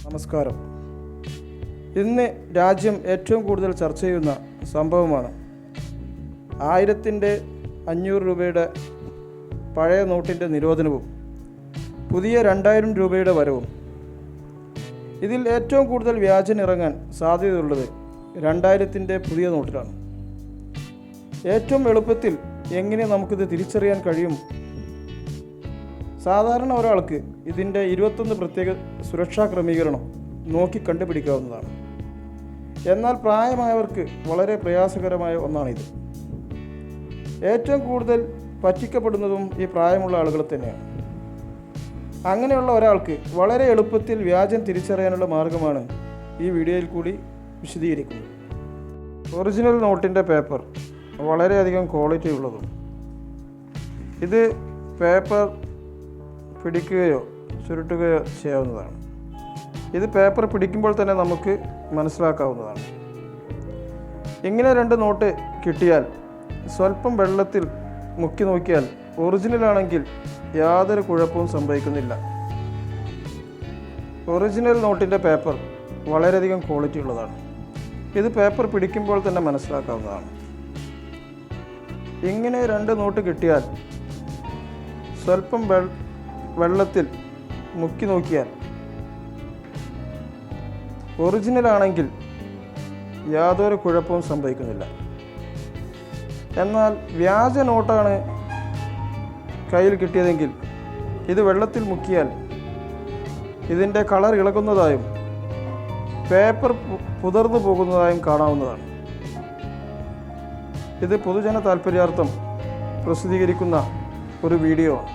നമസ്കാരം. ഇന്ന് രാജ്യം ഏറ്റവും കൂടുതൽ ചർച്ച ചെയ്യുന്ന സംഭവമാണ് 1000-ൻ്റെ 500 രൂപയുടെ പഴയ നോട്ടിൻ്റെ നിരോധനവും പുതിയ 2000 രൂപയുടെ വരവും. ഇതിൽ ഏറ്റവും കൂടുതൽ വ്യാജൻ ഇറങ്ങാൻ സാധ്യതയുള്ളത് 2000-ൻ്റെ പുതിയ നോട്ടിലാണ്. ഏറ്റവും എളുപ്പത്തിൽ എങ്ങനെ നമുക്കിത് തിരിച്ചറിയാൻ കഴിയും? സാധാരണ ഒരാൾക്ക് ഇതിൻ്റെ 21 പ്രത്യേക സുരക്ഷാ ക്രമീകരണം നോക്കി കണ്ടുപിടിക്കാവുന്നതാണ്. എന്നാൽ പ്രായമായവർക്ക് വളരെ പ്രയാസകരമായ ഒന്നാണിത്. ഏറ്റവും കൂടുതൽ പറ്റിക്കപ്പെടുന്നതും ഈ പ്രായമുള്ള ആളുകൾ തന്നെയാണ്. അങ്ങനെയുള്ള ഒരാൾക്ക് വളരെ എളുപ്പത്തിൽ വ്യാജം തിരിച്ചറിയാനുള്ള മാർഗമാണ് ഈ വീഡിയോയിൽ കൂടി വിശദീകരിക്കുന്നത്. ഒറിജിനൽ നോട്ടിൻ്റെ പേപ്പർ വളരെയധികം ക്വാളിറ്റി ഉള്ളതും ഇത് പേപ്പർ പിടിക്കുകയോ ചുരുട്ടുകയോ ചെയ്യാവുന്നതാണ്. ഇത് പേപ്പർ പിടിക്കുമ്പോൾ തന്നെ നമുക്ക് മനസ്സിലാക്കാവുന്നതാണ്. ഇങ്ങനെ 2 നോട്ട് കിട്ടിയാൽ സ്വല്പം വെള്ളത്തിൽ മുക്കി നോക്കിയാൽ ഒറിജിനലാണെങ്കിൽ യാതൊരു കുഴപ്പവും സംഭവിക്കുന്നില്ല. ഒറിജിനൽ നോട്ടിൻ്റെ പേപ്പർ വളരെയധികം ക്വാളിറ്റി ഉള്ളതാണ്. ഇത് പേപ്പർ പിടിക്കുമ്പോൾ തന്നെ മനസ്സിലാക്കാവുന്നതാണ്. ഇങ്ങനെ 2 നോട്ട് കിട്ടിയാൽ സ്വല്പം വെള്ളത്തിൽ മുക്കി നോക്കിയാൽ ഒറിജിനലാണെങ്കിൽ യാതൊരു കുഴപ്പവും സംഭവിക്കുന്നില്ല. എന്നാൽ വ്യാജ നോട്ടാണ് കയ്യിൽ കിട്ടിയതെങ്കിൽ ഇത് വെള്ളത്തിൽ മുക്കിയാൽ ഇതിൻ്റെ കളർ ഇളകുന്നതായും പേപ്പർ പുതർന്നു പോകുന്നതായും കാണാവുന്നതാണ്. ഇത് പൊതുജന താൽപ്പര്യാർത്ഥം പ്രസിദ്ധീകരിക്കുന്ന ഒരു വീഡിയോ ആണ്.